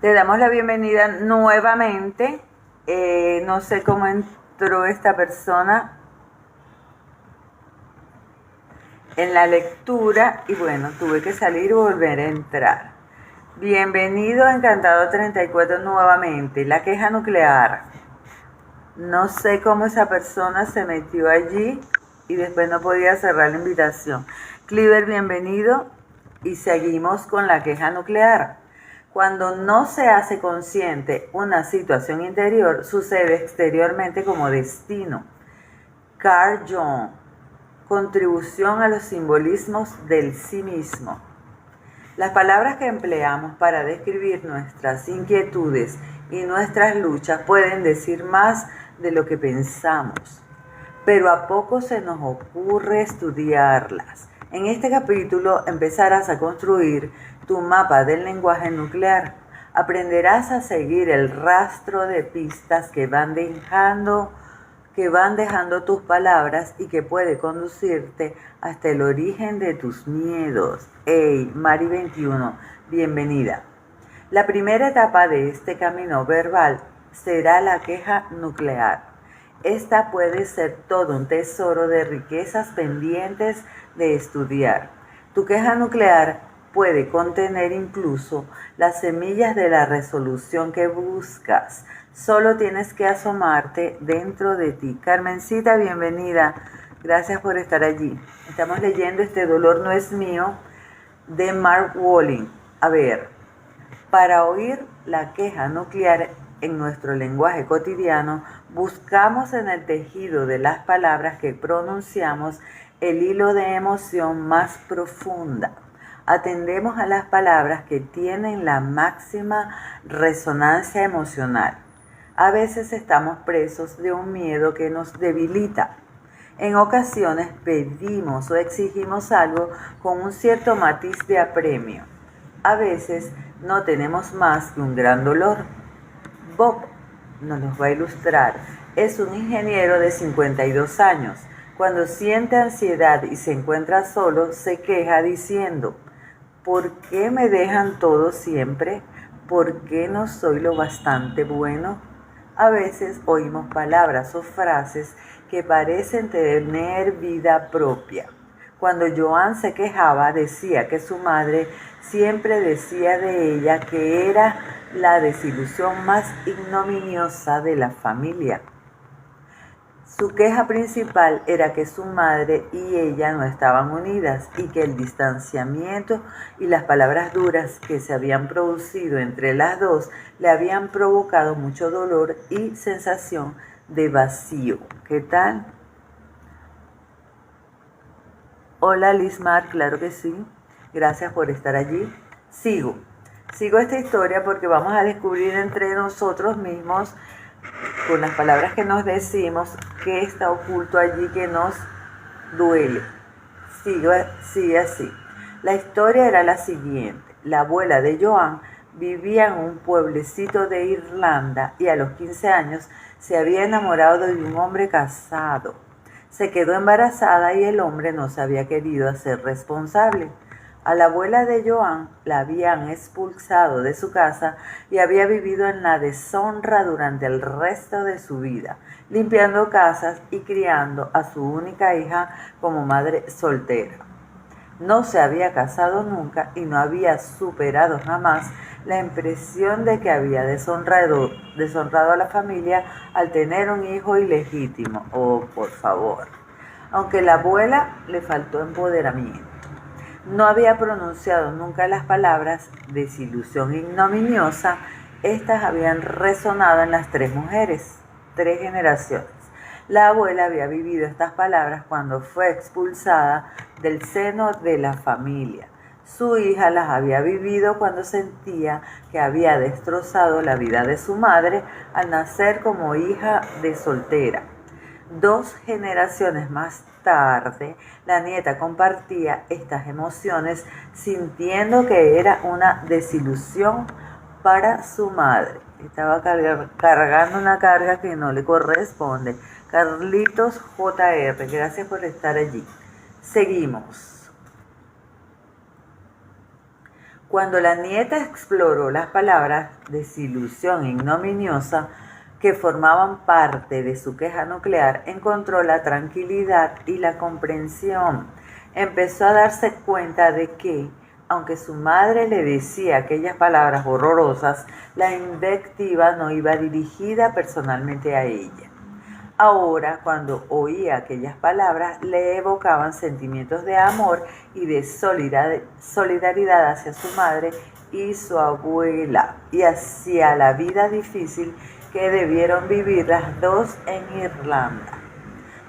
Te damos la bienvenida nuevamente. No sé cómo entró esta persona en la lectura y bueno, tuve que salir y volver a entrar. Bienvenido, Encantado 34 nuevamente. La queja nuclear. No sé cómo esa persona se metió allí y después no podía cerrar la invitación. Cliver, bienvenido y seguimos con la queja nuclear. Cuando no se hace consciente una situación interior, sucede exteriormente como destino. Carl Jung, contribución a los simbolismos del sí mismo. Las palabras que empleamos para describir nuestras inquietudes y nuestras luchas pueden decir más de lo que pensamos, pero a poco se nos ocurre estudiarlas. En este capítulo empezarás a construir tu mapa del lenguaje nuclear. Aprenderás a seguir el rastro de pistas que van dejando tus palabras y que puede conducirte hasta el origen de tus miedos. Hey, Mari 21, bienvenida. La primera etapa de este camino verbal será la queja nuclear. Esta puede ser todo un tesoro de riquezas pendientes de estudiar. Tu queja nuclear puede contener incluso las semillas de la resolución que buscas. Solo tienes que asomarte dentro de ti. Carmencita, bienvenida. Gracias por estar allí. Estamos leyendo Este dolor no es mío, de Mark Walling. A ver, para oír la queja nuclear en nuestro lenguaje cotidiano, buscamos en el tejido de las palabras que pronunciamos el hilo de emoción más profunda. Atendemos a las palabras que tienen la máxima resonancia emocional. A veces estamos presos de un miedo que nos debilita. En ocasiones pedimos o exigimos algo con un cierto matiz de apremio. A veces no tenemos más que un gran dolor. Bob nos los va a ilustrar. Es un ingeniero de 52 años. Cuando siente ansiedad y se encuentra solo, se queja diciendo: ¿por qué me dejan todo siempre? ¿Por qué no soy lo bastante bueno? A veces oímos palabras o frases que parecen tener vida propia. Cuando Joan se quejaba, decía que su madre siempre decía de ella que era la desilusión más ignominiosa de la familia. Su queja principal era que su madre y ella no estaban unidas y que el distanciamiento y las palabras duras que se habían producido entre las dos le habían provocado mucho dolor y sensación de vacío. ¿Qué tal? Hola Lismar, claro que sí. Gracias por estar allí. Sigo esta historia porque vamos a descubrir entre nosotros mismos, con las palabras que nos decimos, qué está oculto allí que nos duele. Sigue así. La historia era la siguiente. La abuela de Joan vivía en un pueblecito de Irlanda y a los 15 años se había enamorado de un hombre casado. Se quedó embarazada y el hombre no se había querido hacer responsable. A la abuela de Joan la habían expulsado de su casa y había vivido en la deshonra durante el resto de su vida, limpiando casas y criando a su única hija como madre soltera. No se había casado nunca y no había superado jamás la impresión de que había deshonrado a la familia al tener un hijo ilegítimo. Oh, por favor. Aunque la abuela le faltó empoderamiento. No había pronunciado nunca las palabras desilusión ignominiosa. Estas habían resonado en las tres mujeres, 3 generaciones. La abuela había vivido estas palabras cuando fue expulsada del seno de la familia. Su hija las había vivido cuando sentía que había destrozado la vida de su madre al nacer como hija de soltera. 2 generaciones más tarde, la nieta compartía estas emociones sintiendo que era una desilusión para su madre. Estaba cargando una carga que no le corresponde. Carlitos JR, gracias por estar allí. Seguimos. Cuando la nieta exploró las palabras desilusión e ignominiosa que formaban parte de su queja nuclear, encontró la tranquilidad y la comprensión. Empezó a darse cuenta de que, aunque su madre le decía aquellas palabras horrorosas, la invectiva no iba dirigida personalmente a ella. Ahora, cuando oía aquellas palabras, le evocaban sentimientos de amor y de solidaridad hacia su madre y su abuela, y hacia la vida difícil que debieron vivir las dos en Irlanda.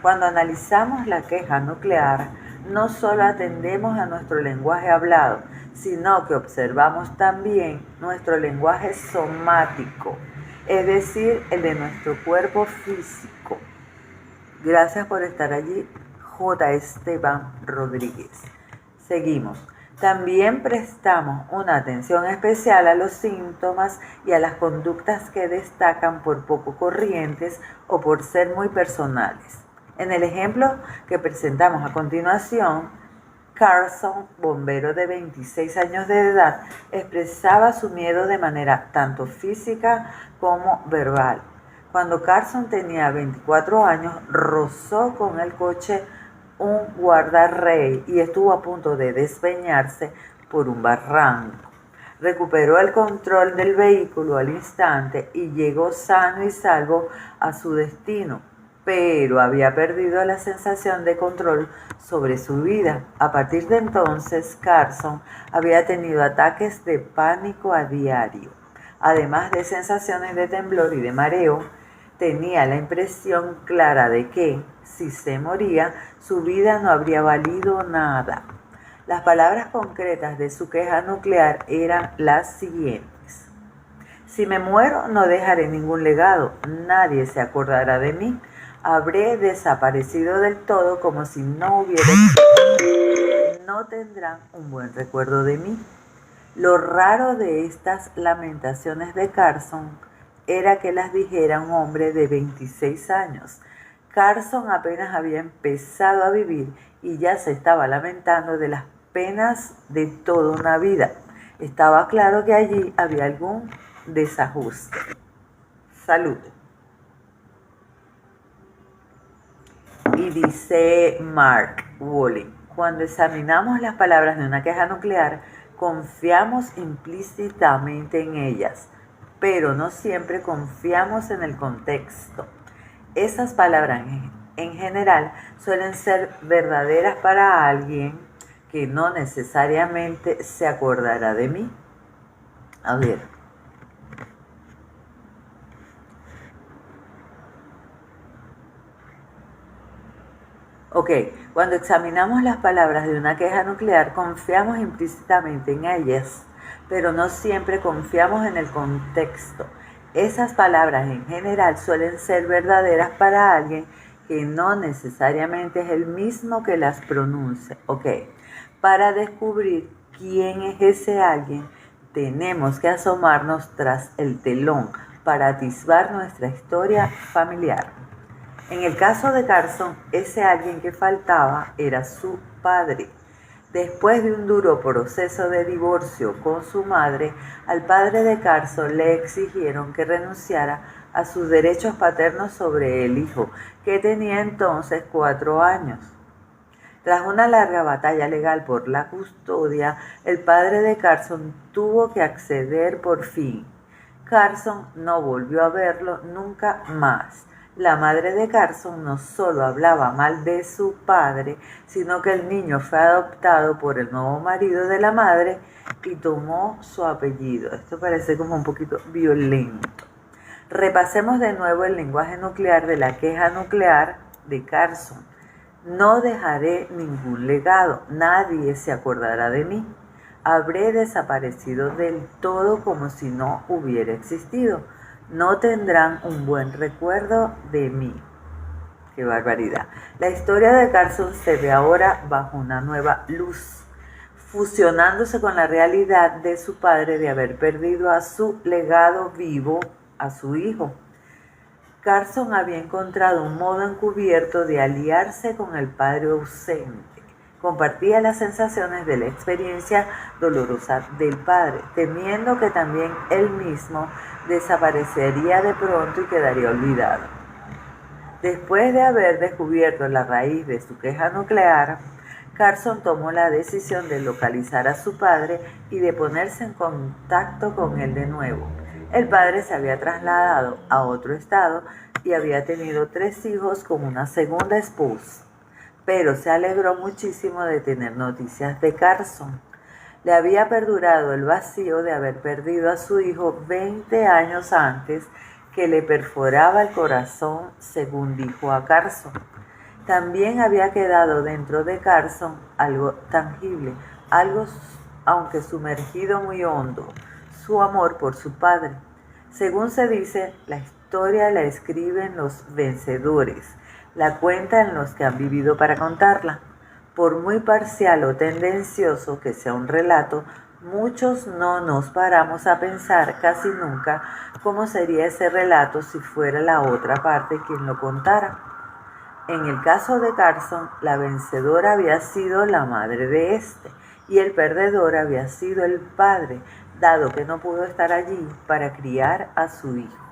Cuando analizamos la queja nuclear, no solo atendemos a nuestro lenguaje hablado, sino que observamos también nuestro lenguaje somático, es decir, el de nuestro cuerpo físico. Gracias por estar allí, J. Esteban Rodríguez. Seguimos. También prestamos una atención especial a los síntomas y a las conductas que destacan por poco corrientes o por ser muy personales. En el ejemplo que presentamos a continuación, Carson, bombero de 26 años de edad, expresaba su miedo de manera tanto física como verbal. Cuando Carson tenía 24 años, rozó con el coche un guardarrey y estuvo a punto de despeñarse por un barranco. Recuperó el control del vehículo al instante y llegó sano y salvo a su destino, pero había perdido la sensación de control sobre su vida. A partir de entonces, Carson había tenido ataques de pánico a diario. Además de sensaciones de temblor y de mareo, tenía la impresión clara de que, si se moría, su vida no habría valido nada. Las palabras concretas de su queja nuclear eran las siguientes: si me muero, no dejaré ningún legado, nadie se acordará de mí, habré desaparecido del todo como si no hubiera existido, no tendrán un buen recuerdo de mí. Lo raro de estas lamentaciones de Carson era que las dijera un hombre de 26 años. Carson apenas había empezado a vivir y ya se estaba lamentando de las penas de toda una vida. Estaba claro que allí había algún desajuste. Salud. Y dice Mark Walling, cuando examinamos las palabras de una queja nuclear, confiamos implícitamente en ellas, pero no siempre confiamos en el contexto. Esas palabras en general suelen ser verdaderas para alguien que no necesariamente se acordará de mí. A ver. Ok, cuando examinamos las palabras de una queja nuclear, confiamos implícitamente en ellas, pero no siempre confiamos en el contexto. Esas palabras en general suelen ser verdaderas para alguien que no necesariamente es el mismo que las pronuncia. Ok, para descubrir quién es ese alguien, tenemos que asomarnos tras el telón para atisbar nuestra historia familiar. En el caso de Carson, ese alguien que faltaba era su padre. Después de un duro proceso de divorcio con su madre, al padre de Carson le exigieron que renunciara a sus derechos paternos sobre el hijo, que tenía entonces 4 años. Tras una larga batalla legal por la custodia, el padre de Carson tuvo que acceder por fin. Carson no volvió a verlo nunca más. La madre de Carson no solo hablaba mal de su padre, sino que el niño fue adoptado por el nuevo marido de la madre y tomó su apellido. Esto parece como un poquito violento. Repasemos de nuevo el lenguaje nuclear de la queja nuclear de Carson. No dejaré ningún legado, nadie se acordará de mí. Habré desaparecido del todo como si no hubiera existido. No tendrán un buen recuerdo de mí. ¡Qué barbaridad! La historia de Carson se ve ahora bajo una nueva luz, fusionándose con la realidad de su padre de haber perdido a su legado vivo, a su hijo. Carson había encontrado un modo encubierto de aliarse con el padre ausente, Compartía las sensaciones de la experiencia dolorosa del padre, temiendo que también él mismo desaparecería de pronto y quedaría olvidado. Después de haber descubierto la raíz de su queja nuclear, Carson tomó la decisión de localizar a su padre y de ponerse en contacto con él de nuevo. El padre se había trasladado a otro estado y había tenido 3 hijos con una segunda esposa, pero se alegró muchísimo de tener noticias de Carson. Le había perdurado el vacío de haber perdido a su hijo 20 años antes, que le perforaba el corazón, según dijo a Carson. También había quedado dentro de Carson algo tangible, algo aunque sumergido muy hondo, su amor por su padre. Según se dice, la historia la escriben los vencedores, la cuentan los que han vivido para contarla. Por muy parcial o tendencioso que sea un relato, muchos no nos paramos a pensar casi nunca cómo sería ese relato si fuera la otra parte quien lo contara. En el caso de Carson, la vencedora había sido la madre de éste y el perdedor había sido el padre, dado que no pudo estar allí para criar a su hijo.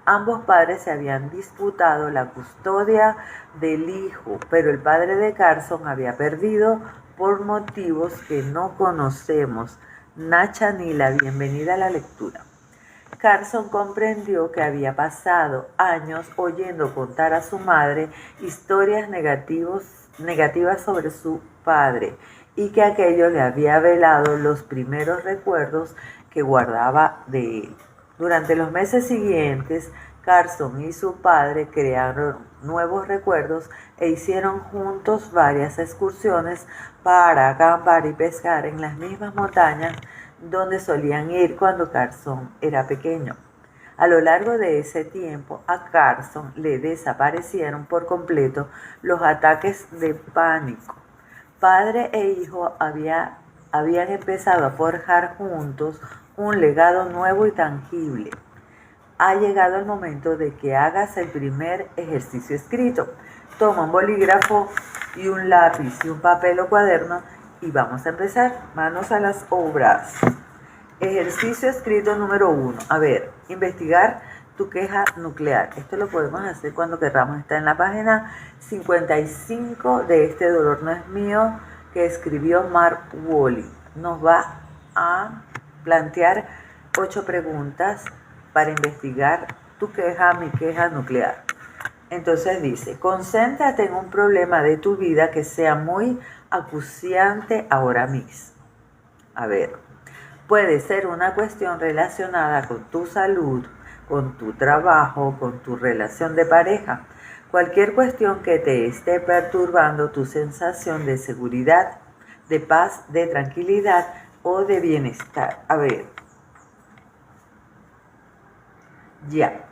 Ambos padres se habían disputado la custodia del hijo, pero el padre de Carson había perdido por motivos que no conocemos. Nacha Nila, bienvenida a la lectura. Carson comprendió que había pasado años oyendo contar a su madre historias negativas sobre su padre y que aquello le había velado los primeros recuerdos que guardaba de él. Durante los meses siguientes, Carson y su padre crearon nuevos recuerdos e hicieron juntos varias excursiones para acampar y pescar en las mismas montañas donde solían ir cuando Carson era pequeño. A lo largo de ese tiempo, a Carson le desaparecieron por completo los ataques de pánico. Padre e hijo habían empezado a forjar juntos un legado nuevo y tangible. Ha llegado el momento de que hagas el primer ejercicio escrito. Toma un bolígrafo y un lápiz y un papel o cuaderno y vamos a empezar. Manos a las obras. Ejercicio escrito número 1. A ver, investigar tu queja nuclear. Esto lo podemos hacer cuando querramos. Está en la página 55 de Este dolor no es mío, que escribió Mark Woolley. Nos va a plantear 8 preguntas para investigar tu queja, mi queja nuclear. Entonces dice, concéntrate en un problema de tu vida que sea muy acuciante ahora mismo. A ver, puede ser una cuestión relacionada con tu salud, con tu trabajo, con tu relación de pareja. Cualquier cuestión que te esté perturbando tu sensación de seguridad, de paz, de tranquilidad o de bienestar. A ver, ya.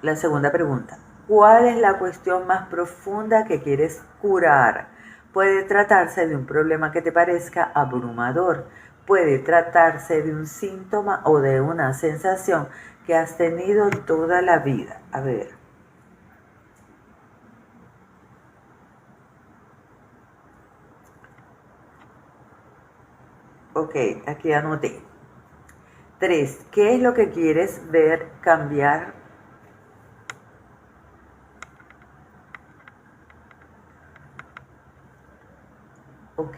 La segunda pregunta. ¿Cuál es la cuestión más profunda que quieres curar? Puede tratarse de un problema que te parezca abrumador. Puede tratarse de un síntoma o de una sensación que has tenido toda la vida. A ver. Ok, aquí anoté. 3. ¿Qué es lo que quieres ver cambiar? Ok.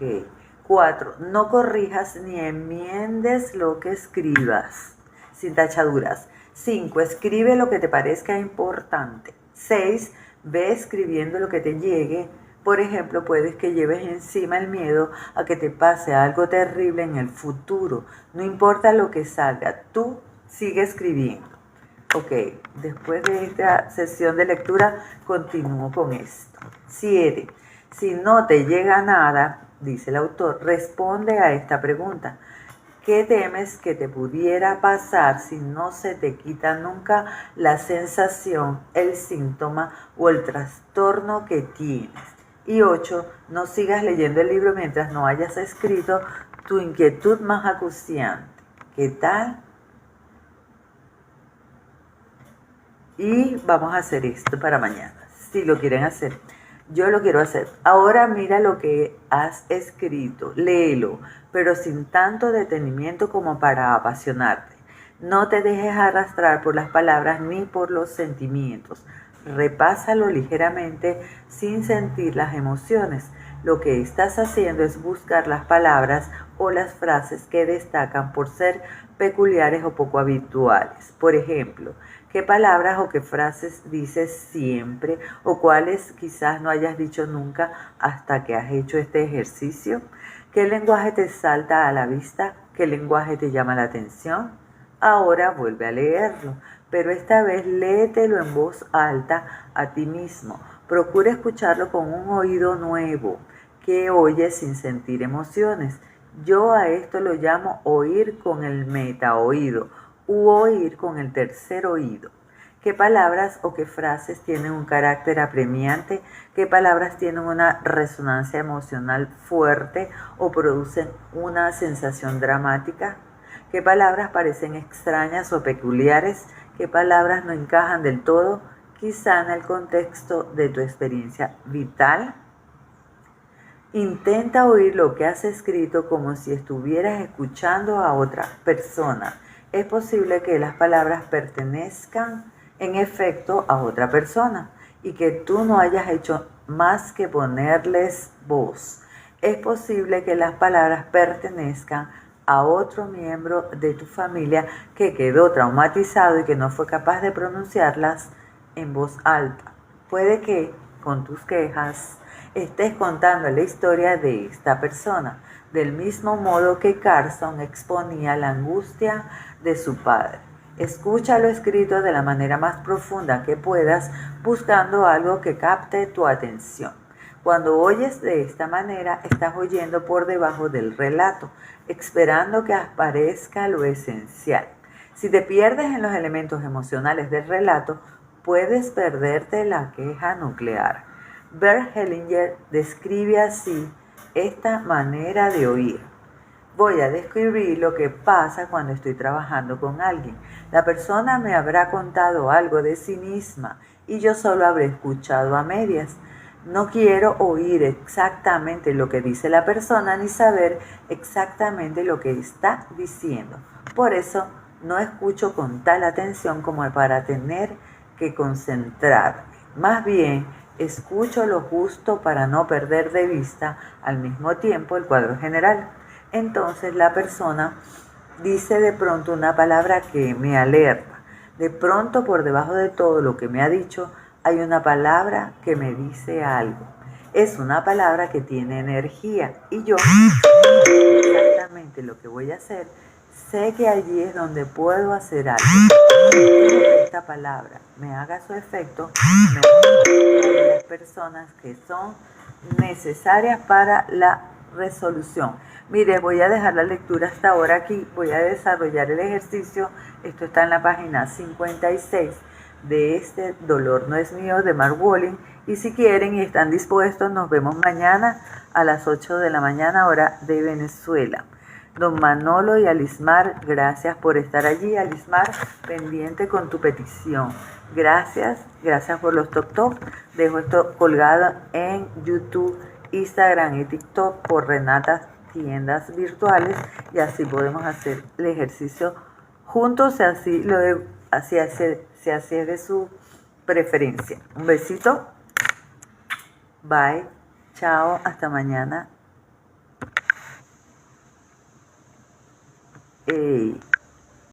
4. No corrijas ni enmiendes lo que escribas, sin tachaduras. 5. Escribe lo que te parezca importante. 6. Ve escribiendo lo que te llegue. Por ejemplo, puedes que lleves encima el miedo a que te pase algo terrible en el futuro. No importa lo que salga, tú sigue escribiendo. Ok, después de esta sesión de lectura, continúo con esto. 7. Si no te llega nada, dice el autor, responde a esta pregunta. ¿Qué temes que te pudiera pasar si no se te quita nunca la sensación, el síntoma o el trastorno que tienes? Y 8. No sigas leyendo el libro mientras no hayas escrito tu inquietud más acuciante. ¿Qué tal? Y vamos a hacer esto para mañana, si lo quieren hacer. Yo lo quiero hacer. Ahora mira lo que has escrito, léelo, pero sin tanto detenimiento como para apasionarte. No te dejes arrastrar por las palabras ni por los sentimientos. Repásalo ligeramente sin sentir las emociones. Lo que estás haciendo es buscar las palabras o las frases que destacan por ser peculiares o poco habituales. Por ejemplo, ¿qué palabras o qué frases dices siempre o cuáles quizás no hayas dicho nunca hasta que has hecho este ejercicio? ¿Qué lenguaje te salta a la vista? ¿Qué lenguaje te llama la atención? Ahora vuelve a leerlo, pero esta vez léetelo en voz alta a ti mismo. Procura escucharlo con un oído nuevo que oye sin sentir emociones. Yo a esto lo llamo oír con el metaoído u oír con el tercer oído. ¿Qué palabras o qué frases tienen un carácter apremiante? ¿Qué palabras tienen una resonancia emocional fuerte o producen una sensación dramática? ¿Qué palabras parecen extrañas o peculiares? ¿Qué palabras no encajan del todo, quizá en el contexto de tu experiencia vital? Intenta oír lo que has escrito como si estuvieras escuchando a otra persona. Es posible que las palabras pertenezcan en efecto a otra persona y que tú no hayas hecho más que ponerles voz. Es posible que las palabras pertenezcan a otro miembro de tu familia que quedó traumatizado y que no fue capaz de pronunciarlas en voz alta. Puede que, con tus quejas, estés contando la historia de esta persona, del mismo modo que Carson exponía la angustia de su padre. Escucha lo escrito de la manera más profunda que puedas, buscando algo que capte tu atención. Cuando oyes de esta manera, estás oyendo por debajo del relato, esperando que aparezca lo esencial. Si te pierdes en los elementos emocionales del relato, puedes perderte la queja nuclear. Bert Hellinger describe así esta manera de oír. Voy a describir lo que pasa cuando estoy trabajando con alguien. La persona me habrá contado algo de sí misma y yo solo habré escuchado a medias. No quiero oír exactamente lo que dice la persona ni saber exactamente lo que está diciendo. Por eso no escucho con tal atención como para tener que concentrarme. Más bien, escucho lo justo para no perder de vista al mismo tiempo el cuadro general. Entonces la persona dice de pronto una palabra que me alerta. De pronto, por debajo de todo lo que me ha dicho, hay una palabra que me dice algo. Es una palabra que tiene energía y yo exactamente lo que voy a hacer. Sé que allí es donde puedo hacer algo. Quiero que esta palabra me haga su efecto, me de las personas que son necesarias para la resolución. Mire, voy a dejar la lectura hasta ahora aquí, voy a desarrollar el ejercicio. Esto está en la página 56 de Este dolor no es mío, de Mark Wolin. Y si quieren y están dispuestos, nos vemos mañana a las 8 de la mañana, hora de Venezuela. Don Manolo y Alismar, gracias por estar allí. Alismar, pendiente con tu petición. Gracias por los top. Dejo esto colgado en YouTube, Instagram y TikTok por Renata Tiendas Virtuales y así podemos hacer el ejercicio juntos si así es de su preferencia. Un besito. Bye. Chao. Hasta mañana.